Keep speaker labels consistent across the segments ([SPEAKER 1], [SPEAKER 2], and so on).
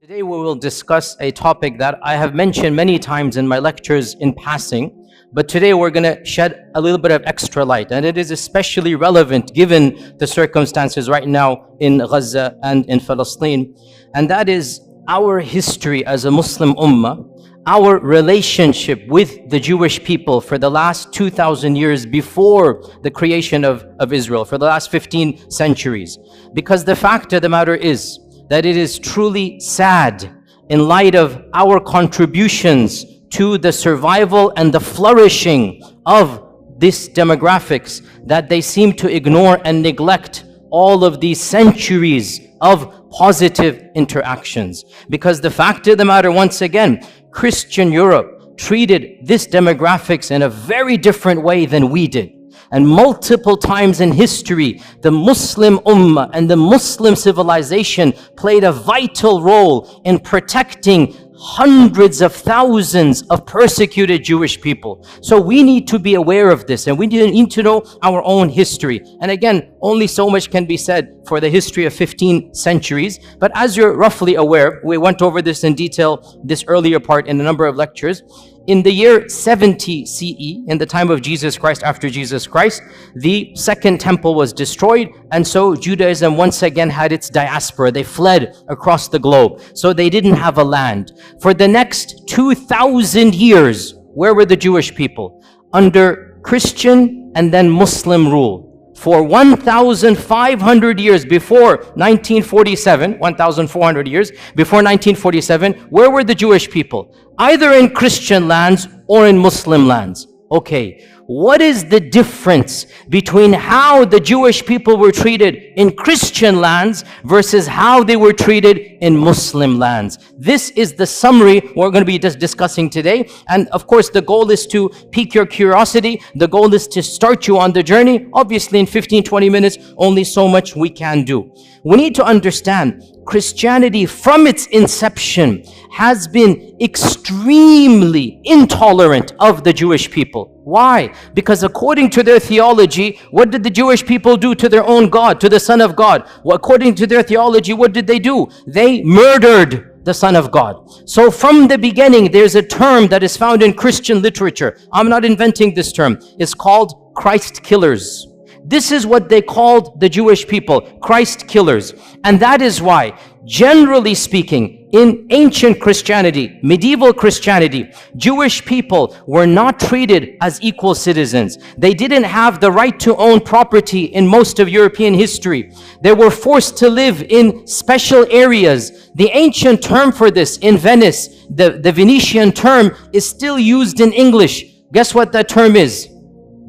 [SPEAKER 1] Today we will discuss a topic that I have mentioned many times in my lectures in passing, but today we're going to shed a little bit of extra light, and it is especially relevant given the circumstances right now in Gaza and in Palestine, and that is our history as a Muslim ummah, our relationship with the Jewish people for the last 2,000 years before the creation of Israel, for the last 15 centuries. Because the fact of the matter is that it is truly sad in light of our contributions to the survival and the flourishing of this demographics that they seem to ignore and neglect all of these centuries of positive interactions. Because the fact of the matter, once again, Christian Europe treated this demographics in a very different way than we did. And multiple times in history, the Muslim ummah and the Muslim civilization played a vital role in protecting hundreds of thousands of persecuted Jewish people. So we need to be aware of this, and we need to know our own history. And again, only so much can be said for the history of 15 centuries. But as you're roughly aware, we went over this in detail this earlier part in a number of lectures. In the year 70 CE, in the time of Jesus Christ, after Jesus Christ, the second temple was destroyed, and so Judaism once again had its diaspora. They fled across the globe, so they didn't have a land. For the next 2,000 years, where were the Jewish people? Under Christian and then Muslim rule. For 1,500 years before 1947, 1,400 years before 1947, where were the Jewish people? Either in Christian lands or in Muslim lands. Okay, what is the difference between how the Jewish people were treated in Christian lands versus how they were treated in Muslim lands? This is the summary we're going to be discussing today. And of course, the goal is to pique your curiosity. The goal is to start you on the journey. Obviously, in 15, 20 minutes, only so much we can do. We need to understand Christianity from its inception has been extremely intolerant of the Jewish people. Why? Because according to their theology, what did the Jewish people do to their own God, to the Son of God? Well, according to their theology, what did they do? They murdered the Son of God. So from the beginning, there's a term that is found in Christian literature. I'm not inventing this term. It's called Christ killers. This is what they called the Jewish people, Christ killers. And that is why, generally speaking, in ancient Christianity, medieval Christianity, Jewish people were not treated as equal citizens. They didn't have the right to own property in most of European history. They were forced to live in special areas. The ancient term for this in Venice, the Venetian term, is still used in English. Guess what that term is?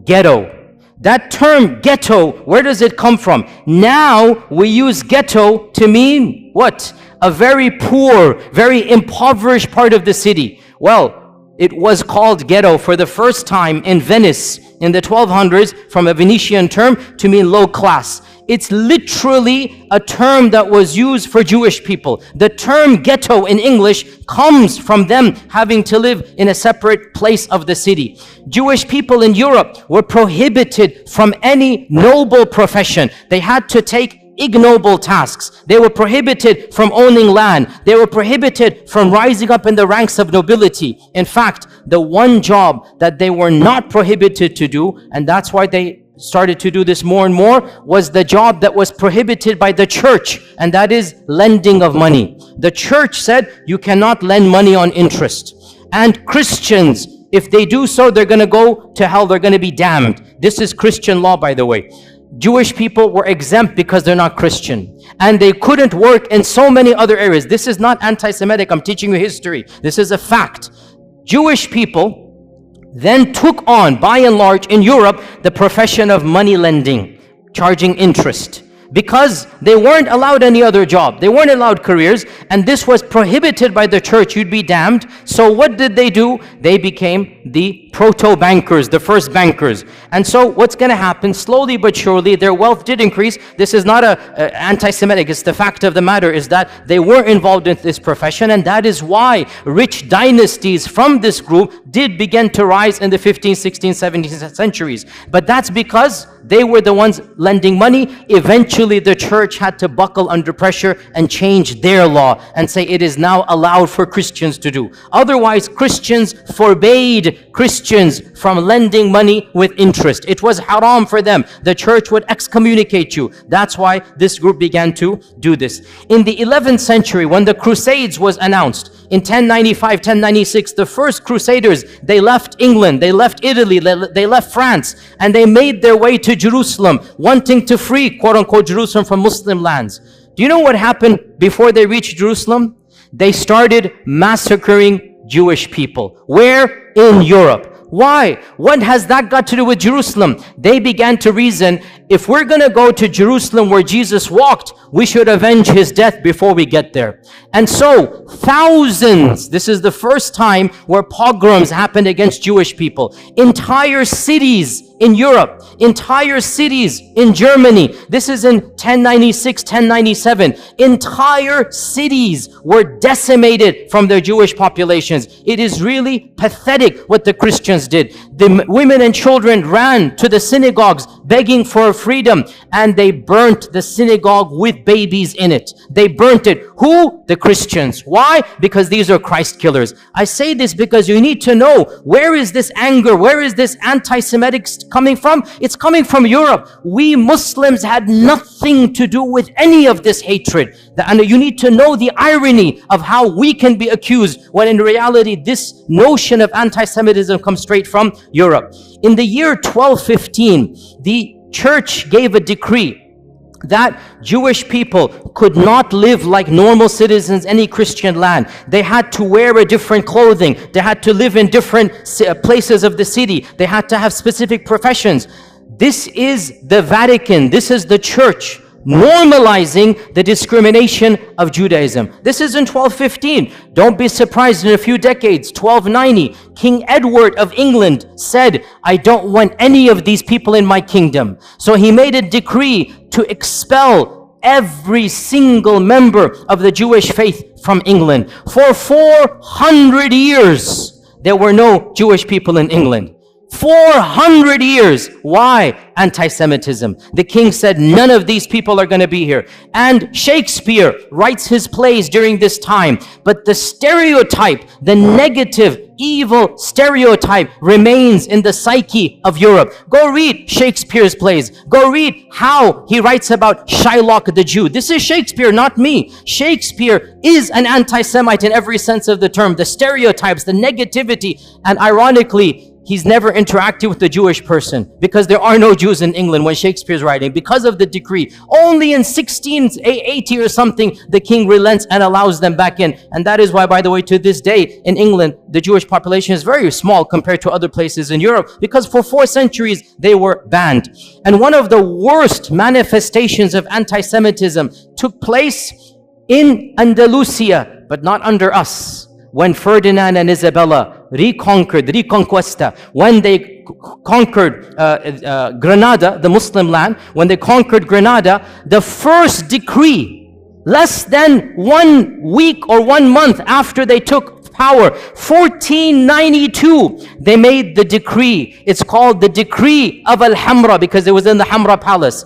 [SPEAKER 1] Ghetto. That term ghetto, where does it come from? Now we use ghetto to mean what? A very poor, very impoverished part of the city. Well, it was called ghetto for the first time in Venice in the 1200s from a Venetian term to mean low class. It's literally a term that was used for Jewish people. The term ghetto in English comes from them having to live in a separate place of the city. Jewish people in Europe were prohibited from any noble profession. They had to take ignoble tasks. They were prohibited from owning land. They were prohibited from rising up in the ranks of nobility. In fact, the one job that they were not prohibited to do, and that's why they started to do this more and more, was the job that was prohibited by the church, and that is lending of money. The church said you cannot lend money on interest. And Christians, if they do so, they're going to go to hell, they're going to be damned. This is Christian law, by the way. Jewish people were exempt because they're not Christian. And they couldn't work in so many other areas. This is not anti-Semitic, I'm teaching you history. This is a fact. Jewish people then took on, by and large, in Europe, the profession of money lending, charging interest. Because they weren't allowed any other job. They weren't allowed careers, and this was prohibited by the church. You'd be damned. So what did they do? They became the proto-bankers, the first bankers. And so what's going to happen? Slowly but surely, their wealth did increase. This is not a anti-Semitic. It's the fact of the matter is that they were involved in this profession, and that is why rich dynasties from this group did begin to rise in the 15th, 16th, 17th centuries. But that's because they were the ones lending money. Eventually, the church had to buckle under pressure and change their law and say it is now allowed for Christians to do. Otherwise, Christians forbade Christians from lending money with interest. It was haram for them. The church would excommunicate you. That's why this group began to do this. In the 11th century, when the Crusades was announced, in 1095, 1096, the first Crusaders, they left England, they left Italy, they left France, and they made their way to Jerusalem, wanting to free, quote unquote, Jerusalem from Muslim lands. Do you know what happened before they reached Jerusalem? They started massacring Jewish people. Where? In Europe. Why? What has that got to do with Jerusalem? They began to reason, if we're going to go to Jerusalem where Jesus walked, we should avenge his death before we get there. And so, thousands, this is the first time where pogroms happened against Jewish people. Entire cities in Europe, entire cities in Germany. This is in 1096, 1097. Entire cities were decimated from their Jewish populations. It is really pathetic what the Christians did. The women and children ran to the synagogues begging for freedom, and they burnt the synagogue with babies in it. They burnt it. Who? The Christians. Why? Because these are Christ killers. I say this because you need to know, where is this anger? Where is this anti-Semitic coming from? It's coming from Europe. We Muslims had nothing to do with any of this hatred. And you need to know the irony of how we can be accused when in reality this notion of anti-Semitism comes straight from Europe. In the year 1215, the church gave a decree that Jewish people could not live like normal citizens any Christian land. They had to wear a different clothing. They had to live in different places of the city. They had to have specific professions. This is the Vatican. This is the church normalizing the discrimination of Judaism. This is in 1215. Don't be surprised in a few decades, 1290, King Edward of England said, I don't want any of these people in my kingdom. So he made a decree to expel every single member of the Jewish faith from England. For 400 years, there were no Jewish people in England. 400 years. Why? Anti-Semitism. The king said, none of these people are going to be here. And Shakespeare writes his plays during this time. But the stereotype, the negative, evil stereotype remains in the psyche of Europe. Go read Shakespeare's plays. Go read how he writes about Shylock the Jew. This is Shakespeare, not me. Shakespeare is an anti-Semite in every sense of the term. The stereotypes, the negativity, and ironically, he's never interacted with the Jewish person because there are no Jews in England when Shakespeare's writing because of the decree. Only in 1680 or something, the king relents and allows them back in. And that is why, by the way, to this day in England, the Jewish population is very small compared to other places in Europe because for 4 centuries, they were banned. And one of the worst manifestations of anti-Semitism took place in Andalusia, but not under us. When Ferdinand and Isabella Reconquista, when they conquered Granada, the Muslim land, when they conquered Granada, the first decree, less than 1 week or 1 month after they took power, 1492, they made the decree. It's called the Decree of Al-Hamra because it was in the Hamra Palace.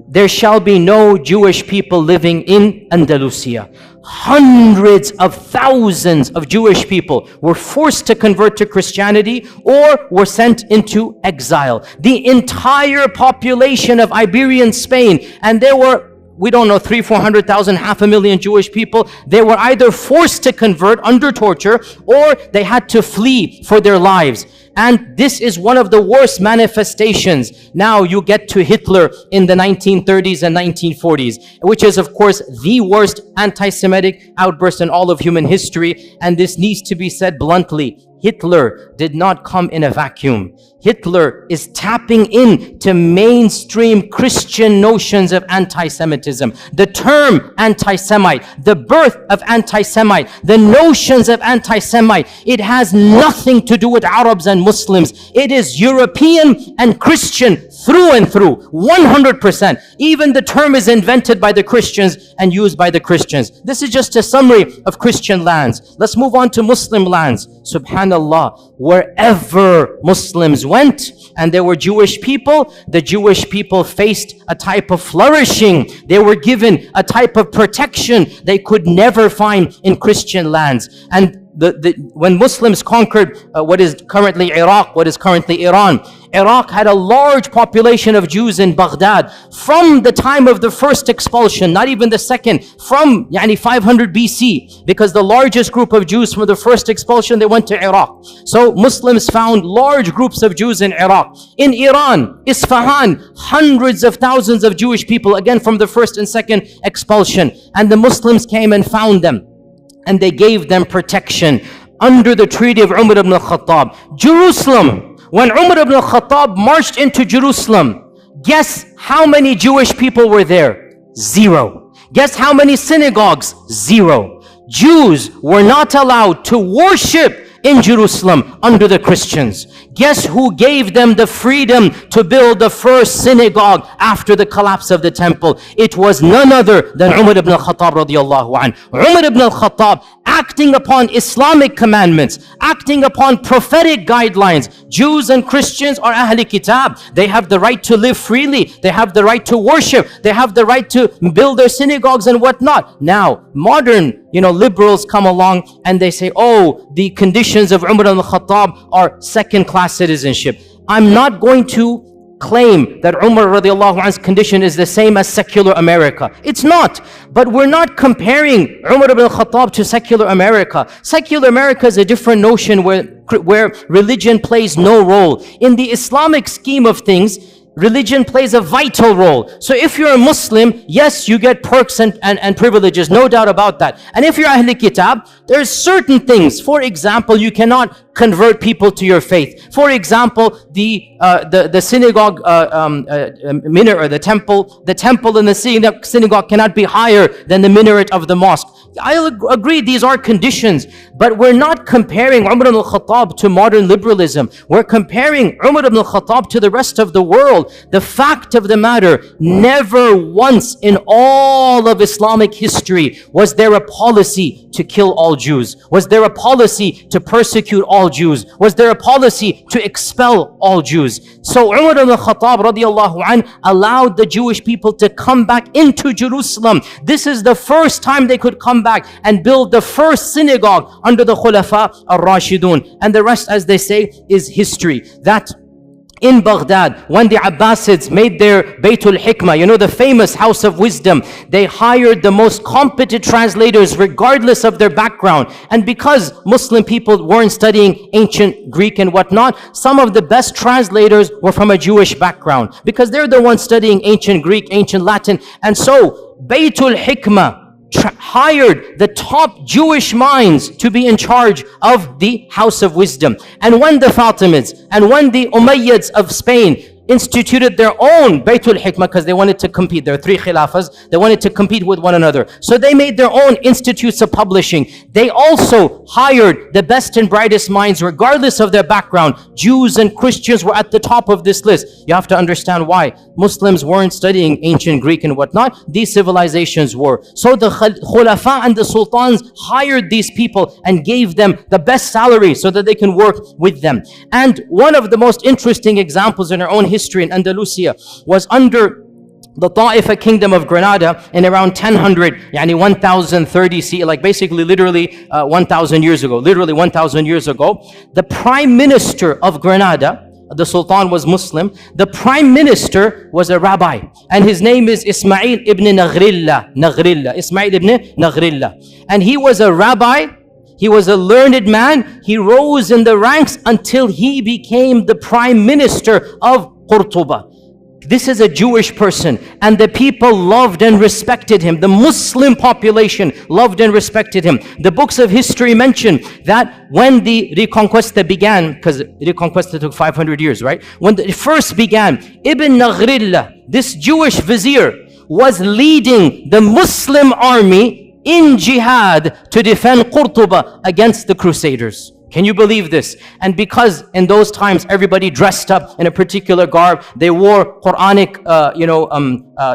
[SPEAKER 1] There shall be no Jewish people living in Andalusia. Hundreds of thousands of Jewish people were forced to convert to Christianity or were sent into exile. The entire population of Iberian Spain, and there were, we don't know, 300,000, 400,000, 500,000 Jewish people, they were either forced to convert under torture or they had to flee for their lives. And this is one of the worst manifestations. Now you get to Hitler in the 1930s and 1940s, which is of course the worst anti-Semitic outburst in all of human history. And this needs to be said bluntly. Hitler did not come in a vacuum. Hitler is tapping into mainstream Christian notions of anti-Semitism. The term anti-Semite, the birth of anti-Semite, the notions of anti-Semite, it has nothing to do with Arabs and Muslims. It is European and Christian through and through, 100%. Even the term is invented by the Christians and used by the Christians. This is just a summary of Christian lands. Let's move on to Muslim lands. Subhanallah. subhanallah, wherever Muslims went and there were Jewish people, the Jewish people faced a type of flourishing. They were given a type of protection they could never find in Christian lands. And when Muslims conquered what is currently Iraq, what is currently Iran, Iraq had a large population of Jews in Baghdad from the time of the first expulsion, not even the second, from 500 BC, because the largest group of Jews from the first expulsion, they went to Iraq. So Muslims found large groups of Jews in Iraq. In Iran, Isfahan, hundreds of thousands of Jewish people, again from the first and second expulsion. And the Muslims came and found them, and they gave them protection under the treaty of Umar ibn al-Khattab. Jerusalem, when Umar ibn al-Khattab marched into Jerusalem, guess how many Jewish people were there? 0. Guess how many synagogues? 0. Jews were not allowed to worship in Jerusalem under the Christians. Guess who gave them the freedom to build the first synagogue after the collapse of the temple? It was none other than Umar ibn al-Khattab radiyallahu anhu. Umar ibn al-Khattab, acting upon Islamic commandments, acting upon prophetic guidelines. Jews and Christians are Ahli Kitab. They have the right to live freely. They have the right to worship. They have the right to build their synagogues and whatnot. Now, modern liberals come along and they say, oh, the conditions of Umar al-Khattab are second-class citizenship. I'm not going to claim that Umar radiallahu anhu's condition is the same as secular America. It's not. But we're not comparing Umar ibn al-Khattab to secular America. Secular America is a different notion where religion plays no role. In the Islamic scheme of things, religion plays a vital role. So if you're a Muslim, yes, you get perks and privileges, no doubt about that. And if you're Ahl Kitab, there's certain things. For example, you cannot convert people to your faith. For example, the synagogue minaret, or the temple in the synagogue cannot be higher than the minaret of the mosque. I agree, these are conditions, but we're not comparing Umar ibn al-Khattab to modern liberalism. We're comparing Umar ibn al-Khattab to the rest of the world. The fact of the matter, never once in all of Islamic history was there a policy to kill all Jews. Was there a policy to persecute all Jews? Was there a policy to expel all Jews? So Umar ibn al-Khattab radiyallahu anh allowed the Jewish people to come back into Jerusalem. This is the first time they could come back and build the first synagogue under the Khulafa al-Rashidun. And the rest, as they say, is history. That in Baghdad, when the Abbasids made their Baytul Hikmah, the famous house of wisdom, they hired the most competent translators regardless of their background. And because Muslim people weren't studying ancient Greek and whatnot, some of the best translators were from a Jewish background, because they're the ones studying ancient Greek, ancient Latin. And so Baytul Hikmah hired the top Jewish minds to be in charge of the House of Wisdom. And when the Fatimids and when the Umayyads of Spain instituted their own Baytul Hikmah, because they wanted to compete, there are 3 khilafas, they wanted to compete with one another. So they made their own institutes of publishing. They also hired the best and brightest minds regardless of their background. Jews and Christians were at the top of this list. You have to understand why. Muslims weren't studying ancient Greek and whatnot. These civilizations were. So the Khulafa and the Sultans hired these people and gave them the best salary so that they can work with them. And one of the most interesting examples in our own history in Andalusia was under the Ta'ifa kingdom of Granada in around 1000, 1030 CE, like basically literally 1000 years ago, the prime minister of Granada, the Sultan was Muslim, the prime minister was a rabbi, and his name is Ismail ibn Ismail ibn Naghrilla. And he was a rabbi. He was a learned man. He rose in the ranks until he became the prime minister of Qurtuba. This is a Jewish person, and the people loved and respected him. The Muslim population loved and respected him. The books of history mention that when the Reconquista began, because Reconquista took 500 years, right? When it first began, Ibn Naghrilla, this Jewish vizier, was leading the Muslim army in jihad to defend Qurtuba against the Crusaders. Can you believe this? And because in those times everybody dressed up in a particular garb, they wore Quranic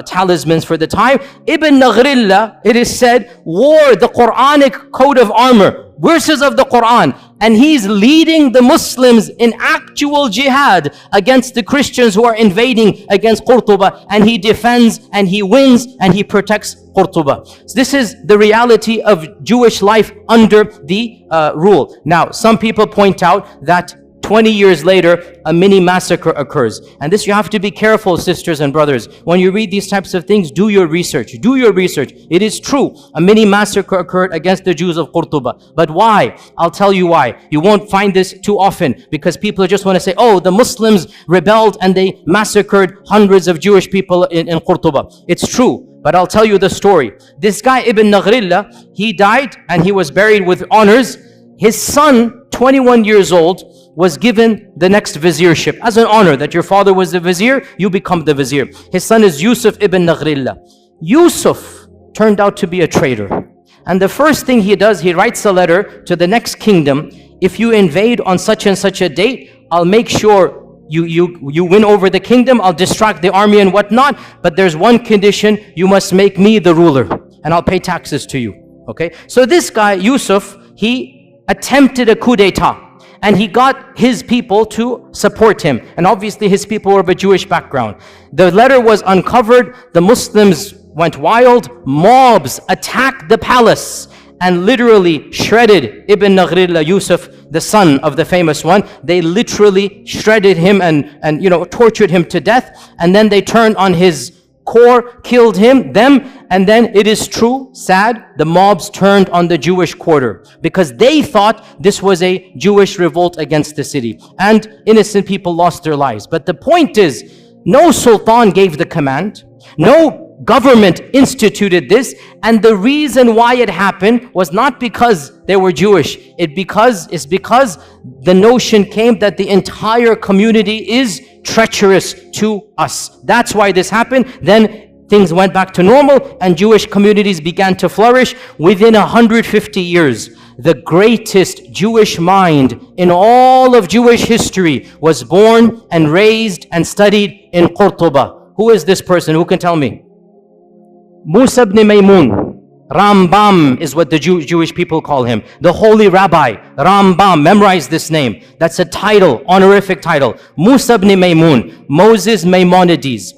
[SPEAKER 1] talismans for the time. Ibn Naghrilla, it is said, wore the Quranic coat of armor, verses of the Quran, and he's leading the Muslims in actual jihad against the Christians who are invading against Qurtuba, and he defends and he wins and he protects Qurtuba. So this is the reality of Jewish life under the rule. Now, some people point out that 20 years later, a mini massacre occurs. And this, you have to be careful, sisters and brothers. When you read these types of things, do your research. Do your research. It is true. A mini massacre occurred against the Jews of Qurtuba. But why? I'll tell you why. You won't find this too often because people just want to say, oh, the Muslims rebelled and they massacred hundreds of Jewish people in Qurtuba. It's true. But I'll tell you the story. This guy, Ibn Naghrillah, he died and he was buried with honors. His son, 21 years old, was given the next viziership as an honor, that your father was the vizier, you become the vizier. His son is Yusuf ibn Naghrillah. Yusuf turned out to be a traitor. And the first thing he does, he writes a letter to the next kingdom. If you invade on such and such a date, I'll make sure you win over the kingdom. I'll distract the army and whatnot. But there's one condition, you must make me the ruler and I'll pay taxes to you. Okay? So this guy, Yusuf, he attempted a coup d'etat. And he got his people to support him. And obviously his people were of a Jewish background. The letter was uncovered. The Muslims went wild. Mobs attacked the palace and literally shredded Ibn Naghrillah, Yusuf, the son of the famous one. They literally shredded him and tortured him to death. And then they turned on his core, killed them, and then it is true, sad, the mobs turned on the Jewish quarter because they thought this was a Jewish revolt against the city, and innocent people lost their lives. But the point is, no sultan gave the command, no government instituted this, and the reason why it happened was not because they were Jewish. It's because the notion came that the entire community is treacherous to us. That's why this happened. Then things went back to normal and Jewish communities began to flourish. Within 150 years, the greatest Jewish mind in all of Jewish history was born and raised and studied in Qurtuba. Who is this person? Who can tell me? Musa ibn Maymun. Rambam is what the Jewish people call him. The holy rabbi, Rambam. Memorize this name. That's a title, honorific title. Musa ibn Maymun, Moses Maimonides.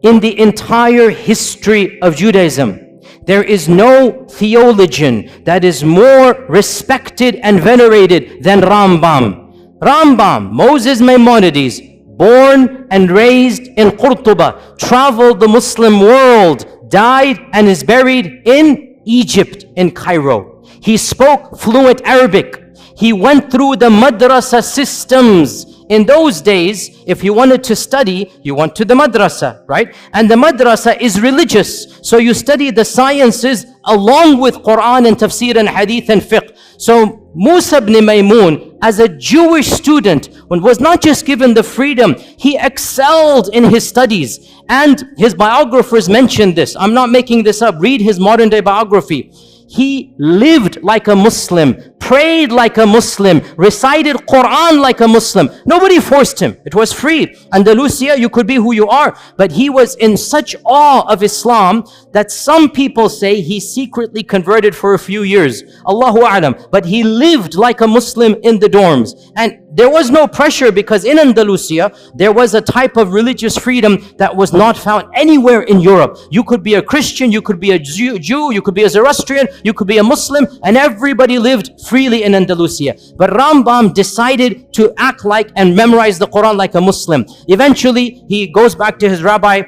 [SPEAKER 1] In the entire history of Judaism, there is no theologian that is more respected and venerated than Rambam. Rambam, Moses Maimonides, born and raised in Qurtuba, traveled the Muslim world, died and is buried in Egypt, in Cairo. He spoke fluent Arabic. He went through the madrasa systems. In those days, if you wanted to study, you went to the madrasa, right? And the madrasa is religious. So you study the sciences along with Quran and tafsir and hadith and fiqh. So Musa ibn Maymun, as a Jewish student, was not just given the freedom, he excelled in his studies. And his biographers mentioned this. I'm not making this up. Read his modern day biography. He lived like a Muslim, prayed like a Muslim, recited Quran like a Muslim. Nobody forced him. It was free. Andalusia, you could be who you are. But he was in such awe of Islam that some people say he secretly converted for a few years. Allahu A'lam. But he lived like a Muslim in the dorms. And there was no pressure because in Andalusia, there was a type of religious freedom that was not found anywhere in Europe. You could be a Christian, you could be a Jew, you could be a Zoroastrian, you could be a Muslim, and everybody lived freely in Andalusia. But Rambam decided to act like and memorize the Quran like a Muslim. Eventually, he goes back to his rabbi,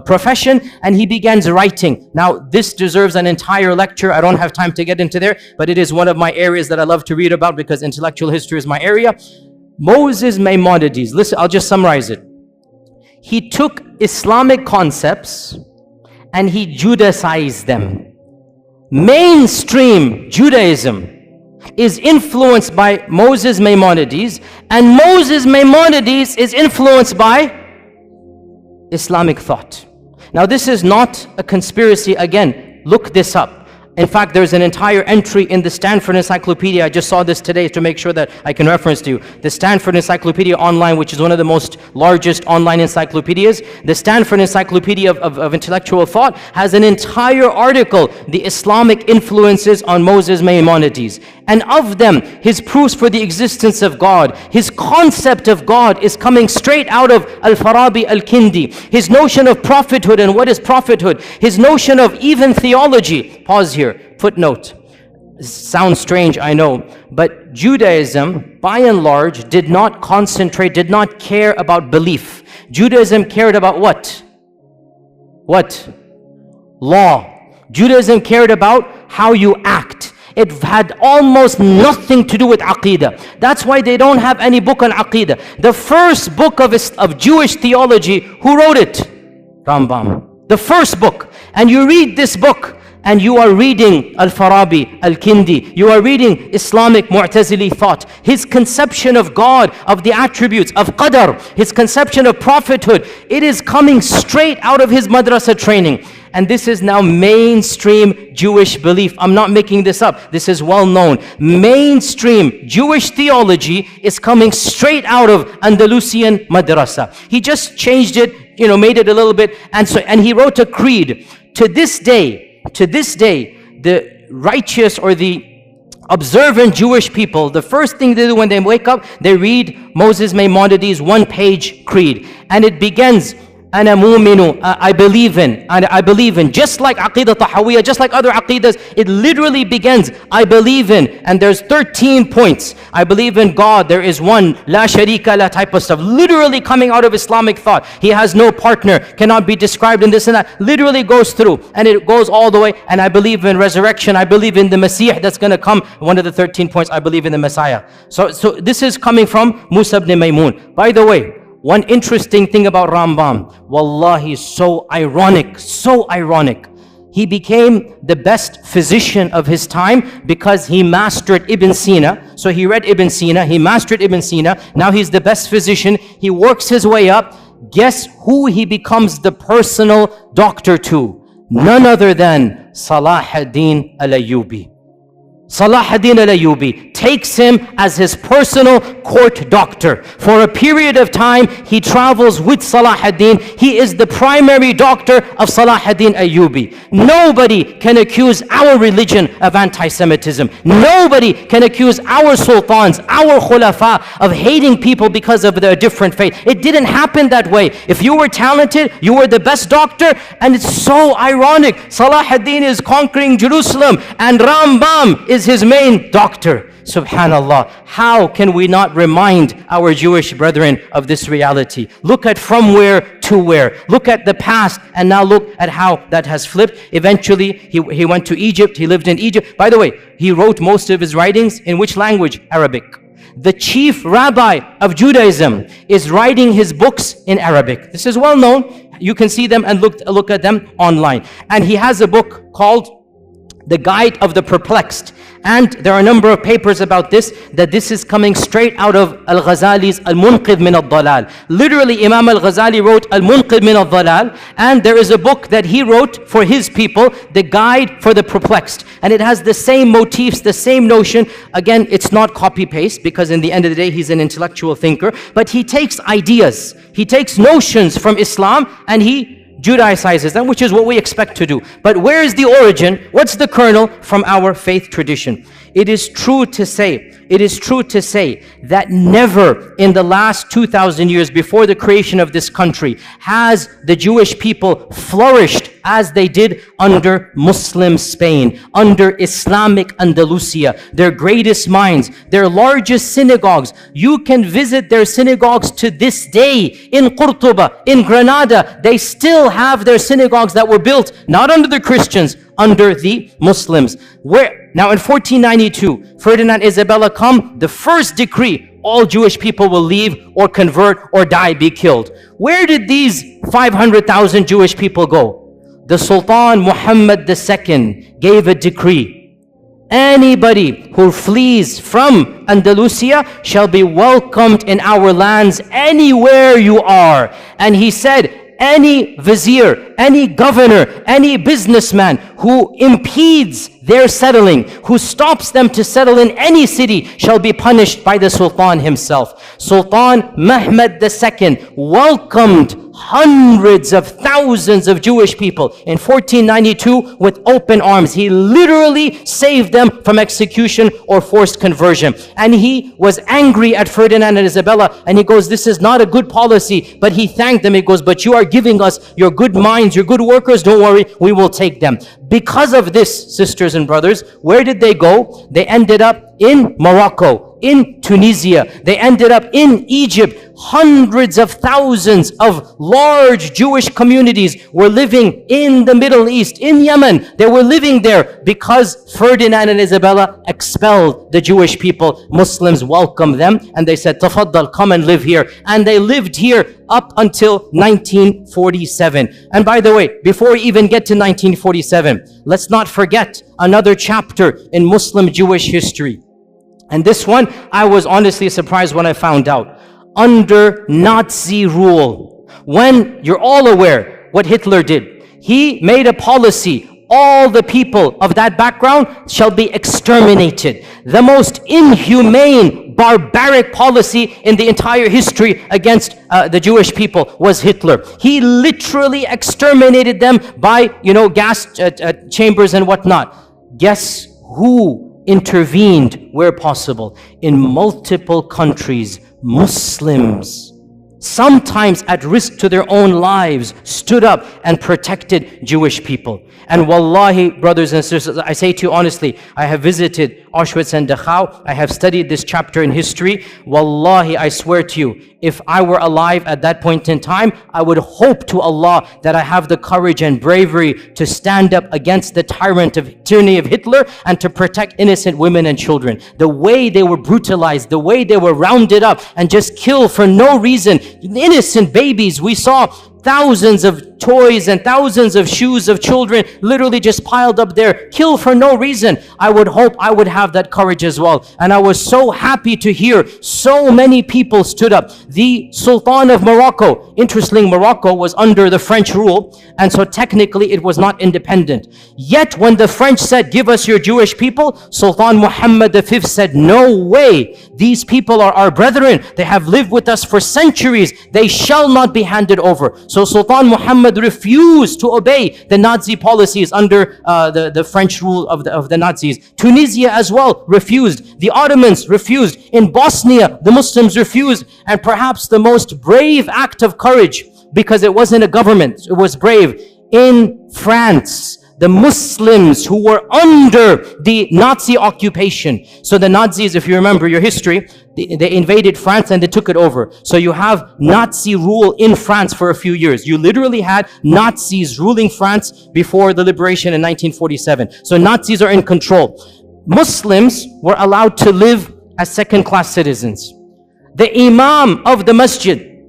[SPEAKER 1] profession, and he begins writing. Now, this deserves an entire lecture. I don't have time to get into there, but it is one of my areas that I love to read about because intellectual history is my area. Moses Maimonides, listen, I'll just summarize it. He took Islamic concepts and he Judaicized them. Mainstream Judaism is influenced by Moses Maimonides, and Moses Maimonides is influenced by Islamic thought. Now, this is not a conspiracy. Again, look this up. In fact, there's an entire entry in the Stanford Encyclopedia. I just saw this today to make sure that I can reference to you. The Stanford Encyclopedia Online, which is one of the most largest online encyclopedias. The Stanford Encyclopedia of Intellectual Thought has an entire article, The Islamic Influences on Moses Maimonides. And of them, his proofs for the existence of God, his concept of God is coming straight out of Al-Farabi Al-Kindi. His notion of prophethood and what is prophethood, his notion of even theology. Pause here, footnote. Sounds strange, I know, but Judaism, by and large, did not concentrate, did not care about belief. Judaism cared about what? What? Law. Judaism cared about how you act. It had almost nothing to do with Aqidah. That's why they don't have any book on Aqidah. The first book of Jewish theology, who wrote it? Rambam. The first book. And you read this book, and you are reading Al-Farabi, Al-Kindi, you are reading Islamic Mu'tazili thought, his conception of God, of the attributes, of Qadar, his conception of prophethood, it is coming straight out of his madrasa training. And this is now mainstream Jewish belief. I'm not making this up. This is well known. Mainstream Jewish theology is coming straight out of Andalusian madrasa. He just changed it, made it a little bit, and he wrote a creed. To this day, the righteous or the observant Jewish people, the first thing they do when they wake up, they read Moses Maimonides' one-page creed. And it begins, Ana mu'minu, I believe in, just like Aqidah Tahawiyah, just like other Aqidas, it literally begins, I believe in, and there's 13 points. I believe in God, there is one, la sharika la type of stuff, literally coming out of Islamic thought. He has no partner, cannot be described in this and that, literally goes through, and it goes all the way, and I believe in resurrection, I believe in the Messiah that's going to come, one of the 13 points, I believe in the Messiah. So this is coming from Musa ibn Maymun. By the way, one interesting thing about Rambam, wallahi, so ironic. He became the best physician of his time because he mastered Ibn Sina. So he read Ibn Sina, he mastered Ibn Sina. Now he's the best physician. He works his way up. Guess who he becomes the personal doctor to? None other than Salah ad-Din al-Ayyubi. Salah ad-Din al-Ayyubi takes him as his personal court doctor. For a period of time, he travels with Salah ad-Din. He is the primary doctor of Salah ad-Din Ayyubi. Nobody can accuse our religion of anti-Semitism. Nobody can accuse our sultans, our khulafa of hating people because of their different faith. It didn't happen that way. If you were talented, you were the best doctor, and it's so ironic. Salah ad-Din is conquering Jerusalem, and Rambam is his main doctor. Subhanallah. How can we not remind our Jewish brethren of this reality? Look at from where to where. Look at the past and now look at how that has flipped. Eventually, he went to Egypt. He lived in Egypt. By the way, he wrote most of his writings in which language? Arabic. The chief rabbi of Judaism is writing his books in Arabic. This is well known. You can see them and look at them online. And he has a book called The Guide of the Perplexed. And there are a number of papers about this, that this is coming straight out of Al-Ghazali's Al-Munqidh min al-Dalal. Literally, Imam Al-Ghazali wrote Al-Munqidh min al-Dalal, and there is a book that he wrote for his people, The Guide for the Perplexed. And it has the same motifs, the same notion. Again, it's not copy-paste, because in the end of the day, he's an intellectual thinker. But he takes ideas, he takes notions from Islam, and he Judaizes them, which is what we expect to do. But where is the origin? What's the kernel? From our faith tradition. It is true to say that never in the last 2,000 years before the creation of this country has the Jewish people flourished as they did under Muslim Spain, under Islamic Andalusia, their greatest minds, their largest synagogues. You can visit their synagogues to this day in Qurtuba, in Granada. They still have their synagogues that were built not under the Christians, under the Muslims. Now in 1492, Ferdinand Isabella come, the first decree, all Jewish people will leave or convert or die, be killed. Where did these 500,000 Jewish people go? The Sultan Muhammad II gave a decree. Anybody who flees from Andalusia shall be welcomed in our lands anywhere you are. And he said, any vizier, any governor, any businessman who impedes their settling, who stops them to settle in any city, shall be punished by the Sultan himself. Sultan Mehmed II welcomed hundreds of thousands of Jewish people in 1492 with open arms. He literally saved them from execution or forced conversion. And he was angry at Ferdinand and Isabella, and he goes, this is not a good policy. But he thanked them. He goes, but you are giving us your good minds, your good workers. Don't worry, we will take them. Because of this, sisters and brothers, where did they go? They ended up in Morocco, in Tunisia. They ended up in Egypt. Hundreds of thousands of large Jewish communities were living in the Middle East, in Yemen. They were living there because Ferdinand and Isabella expelled the Jewish people. Muslims welcomed them and they said, Tafaddal, come and live here. And they lived here up until 1947. And by the way, before we even get to 1947, let's not forget another chapter in Muslim Jewish history. And this one, I was honestly surprised when I found out. Under Nazi rule, when you're all aware what Hitler did, he made a policy, all the people of that background shall be exterminated. The most inhumane, barbaric policy in the entire history against the Jewish people was Hitler. He literally exterminated them by, gas chambers and whatnot. Guess who intervened where possible? In multiple countries, Muslims, sometimes at risk to their own lives, stood up and protected Jewish people. And wallahi, brothers and sisters, I say to you honestly, I have visited Auschwitz and Dachau. I have studied this chapter in history. Wallahi, I swear to you, if I were alive at that point in time, I would hope to Allah that I have the courage and bravery to stand up against the tyranny of Hitler and to protect innocent women and children. The way they were brutalized, the way they were rounded up and just killed for no reason. Innocent babies, we saw thousands of toys and thousands of shoes of children literally just piled up there, killed for no reason. I would hope I would have that courage as well. And I was so happy to hear so many people stood up. The Sultan of Morocco, interestingly, Morocco was under the French rule, and so technically it was not independent. Yet when the French said, give us your Jewish people, Sultan Muhammad V said, no way. These people are our brethren. They have lived with us for centuries. They shall not be handed over. So Sultan Muhammad refused to obey the Nazi policies under the French rule of the Nazis. Tunisia as well refused. The Ottomans refused. In Bosnia, the Muslims refused. And perhaps the most brave act of courage, because it wasn't a government, it was brave. In France, the Muslims who were under the Nazi occupation. So the Nazis, if you remember your history, they invaded France and they took it over. So you have Nazi rule in France for a few years. You literally had Nazis ruling France before the liberation in 1947. So Nazis are in control. Muslims were allowed to live as second-class citizens. The Imam of the Masjid,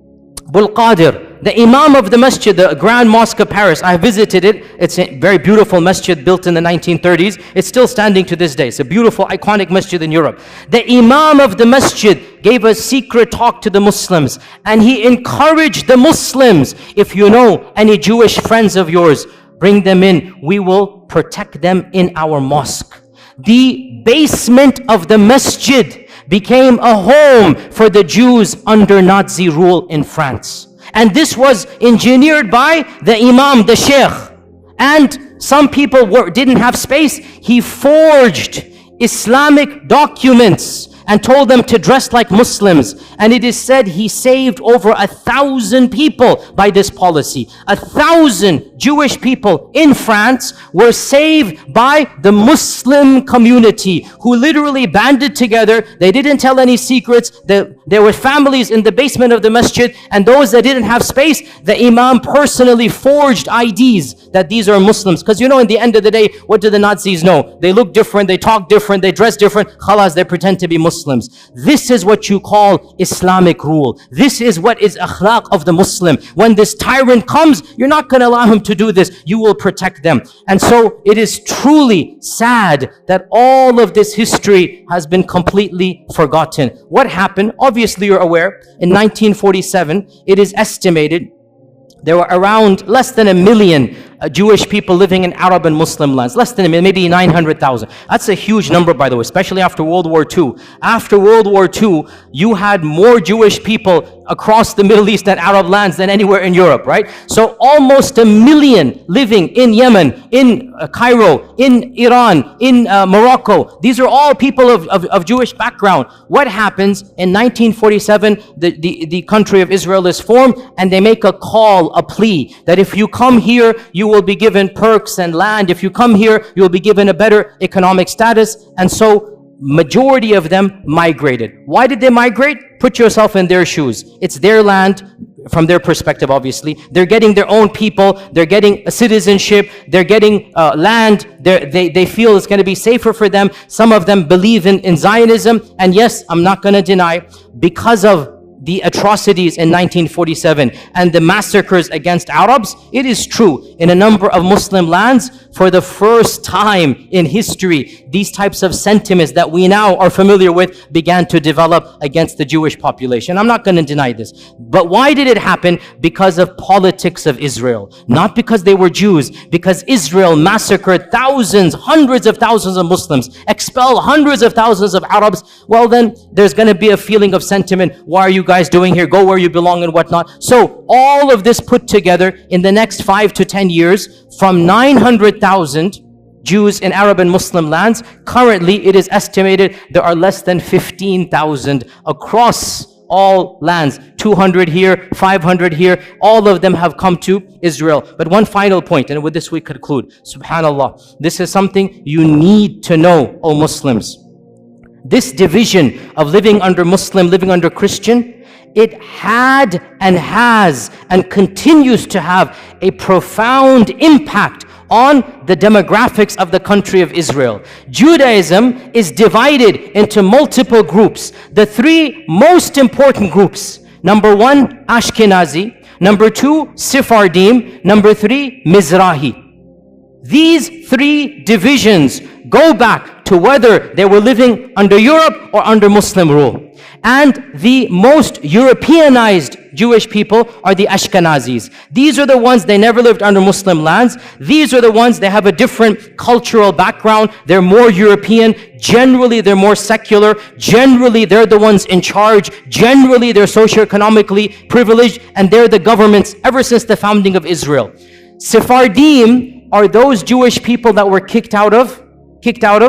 [SPEAKER 1] Bul Qadir, the Imam of the Masjid, the Grand Mosque of Paris, I visited it. It's a very beautiful masjid built in the 1930s. It's still standing to this day. It's a beautiful, iconic masjid in Europe. The Imam of the Masjid gave a secret talk to the Muslims, and he encouraged the Muslims, if you know any Jewish friends of yours, bring them in. We will protect them in our mosque. The basement of the masjid became a home for the Jews under Nazi rule in France. And this was engineered by the Imam, the Sheikh. And some people didn't have space. He forged Islamic documents and told them to dress like Muslims. And it is said he saved over 1,000 people by this policy. 1,000 Jewish people in France were saved by the Muslim community who literally banded together. They didn't tell any secrets. There were families in the basement of the masjid, and those that didn't have space, the Imam personally forged IDs that these are Muslims. Because in the end of the day, what do the Nazis know? They look different, they talk different, they dress different. Khalas, they pretend to be Muslims. This is what you call Islamic rule. This is what is akhlaq of the Muslim. When this tyrant comes, you're not going to allow him to do this. You will protect them. And so it is truly sad that all of this history has been completely forgotten. What happened? Obviously, you're aware, in 1947, it is estimated there were around less than 1 million Jewish people living in Arab and Muslim lands. Less than 1 million, maybe 900,000. That's a huge number, by the way, especially after World War II. After World War II, you had more Jewish people across the Middle East and Arab lands than anywhere in Europe, right? So almost 1 million living in Yemen, in Cairo, in Iran, in Morocco. These are all people of Jewish background. What happens in 1947? The country of Israel is formed, and they make a call, a plea, that if you come here, you will be given perks and land. If you come here, you will be given a better economic status. And so majority of them migrated. Why did they migrate? Put yourself in their shoes. It's their land from their perspective, obviously. They're getting their own people. They're getting a citizenship. They're getting land. They feel it's going to be safer for them. Some of them believe in Zionism. And yes, I'm not going to deny, because of the atrocities in 1947 and the massacres against Arabs, it is true, in a number of Muslim lands, for the first time in history, these types of sentiments that we now are familiar with began to develop against the Jewish population. I'm not going to deny this. But why did it happen? Because of politics of Israel. Not because they were Jews, because Israel massacred thousands, hundreds of thousands of Muslims, expelled hundreds of thousands of Arabs. Well, then there's going to be a feeling of sentiment. Why are you guys doing here? Go where you belong and whatnot. So all of this put together in the next 5 to 10 years, from 900,000 Jews in Arab and Muslim lands, currently it is estimated there are less than 15,000 across all lands. 200 here, 500 here. All of them have come to Israel. But one final point, and with this we conclude. Subhanallah, this is something you need to know, O Muslims. This division of living under Muslim, living under Christian, it had and has and continues to have a profound impact on the demographics of the country of Israel. Judaism is divided into multiple groups. The three most important groups: number one, Ashkenazi; number two, Sephardim; number three, Mizrahi. These three divisions go back to whether they were living under Europe or under Muslim rule. And the most Europeanized Jewish people are the Ashkenazis. These are the ones, they never lived under Muslim lands. These are the ones, they have a different cultural background. They're more European. Generally, they're more secular. Generally, they're the ones in charge. Generally, they're socioeconomically privileged, and they're the governments ever since the founding of Israel. Sephardim are those Jewish people that were kicked out of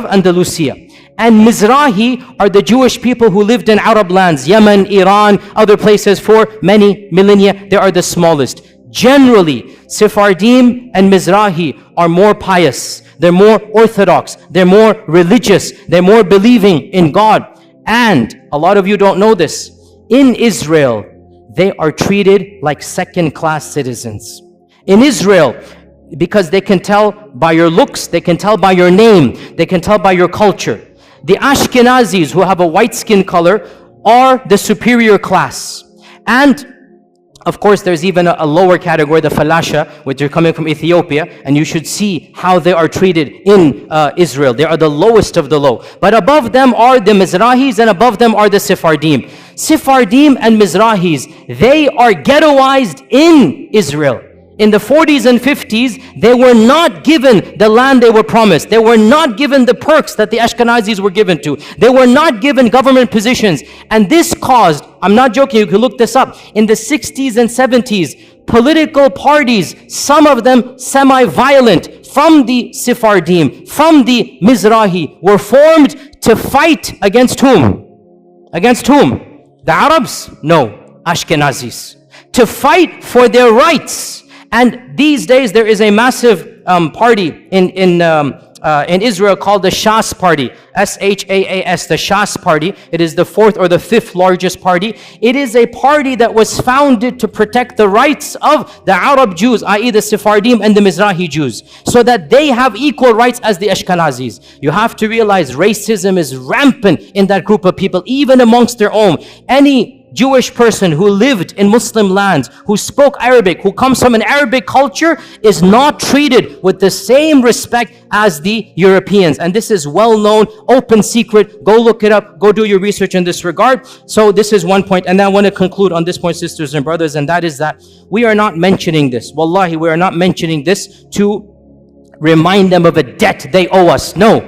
[SPEAKER 1] Andalusia. And Mizrahi are the Jewish people who lived in Arab lands, Yemen, Iran, other places for many millennia. They are the smallest. Generally, Sephardim and Mizrahi are more pious. They're more orthodox. They're more religious. They're more believing in God. And a lot of you don't know this. In Israel, they are treated like second-class citizens. In Israel, because they can tell by your looks, they can tell by your name, they can tell by your culture. The Ashkenazis, who have a white skin color, are the superior class. And of course, there's even a lower category, the Falasha, which are coming from Ethiopia, and you should see how they are treated in Israel. They are the lowest of the low. But above them are the Mizrahis, and above them are the Sephardim. Sephardim and Mizrahis, they are ghettoized in Israel. In the 40s and 50s, they were not given the land they were promised. They were not given the perks that the Ashkenazis were given to. They were not given government positions. And this caused, I'm not joking, you can look this up, in the 60s and 70s, political parties, some of them semi-violent, from the Sephardim, from the Mizrahi, were formed to fight against whom? Against whom? The Arabs? No, Ashkenazis. To fight for their rights. And these days there is a massive party in Israel called the Shas Party, S-H-A-A-S, the Shas Party. It is the fourth or the fifth largest party. It is a party that was founded to protect the rights of the Arab Jews, i.e. the Sephardim and the Mizrahi Jews, so that they have equal rights as the Ashkenazis. You have to realize racism is rampant in that group of people, even amongst their own. Any Jewish person who lived in Muslim lands, who spoke Arabic, who comes from an Arabic culture, is not treated with the same respect as the Europeans. And this is well known, open secret. Go look it up. Go do your research in this regard. So this is one point. And then I want to conclude on this point, sisters and brothers, and that is that we are not mentioning this. Wallahi, we are not mentioning this to remind them of a debt they owe us. No.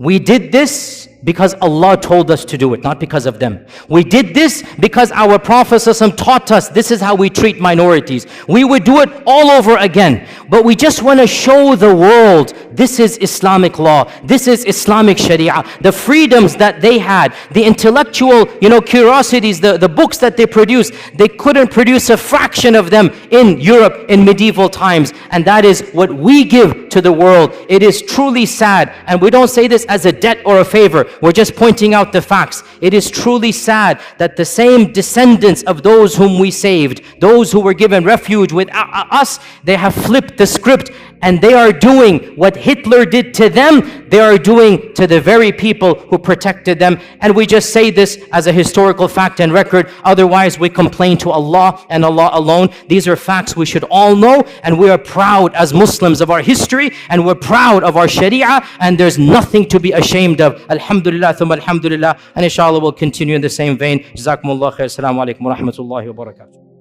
[SPEAKER 1] We did this because Allah told us to do it, not because of them. We did this because our Prophet ﷺ taught us this is how we treat minorities. We would do it all over again. But we just want to show the world this is Islamic law. This is Islamic Sharia. The freedoms that they had, the intellectual, curiosities, the books that they produced, they couldn't produce a fraction of them in Europe in medieval times. And that is what we give to the world. It is truly sad. And we don't say this as a debt or a favor. We're just pointing out the facts. It is truly sad that the same descendants of those whom we saved, those who were given refuge with us, they have flipped the script and they are doing what Hitler did to them, they are doing to the very people who protected them. And we just say this as a historical fact and record. Otherwise, we complain to Allah and Allah alone. These are facts we should all know, and we are proud as Muslims of our history, and we're proud of our Sharia, and there's nothing to be ashamed of. Alhamdulillah, thumma alhamdulillah, and inshallah we'll continue in the same vein. Jazakumullah khair. Assalamu alaikum wa rahmatullahi wa barakatuh.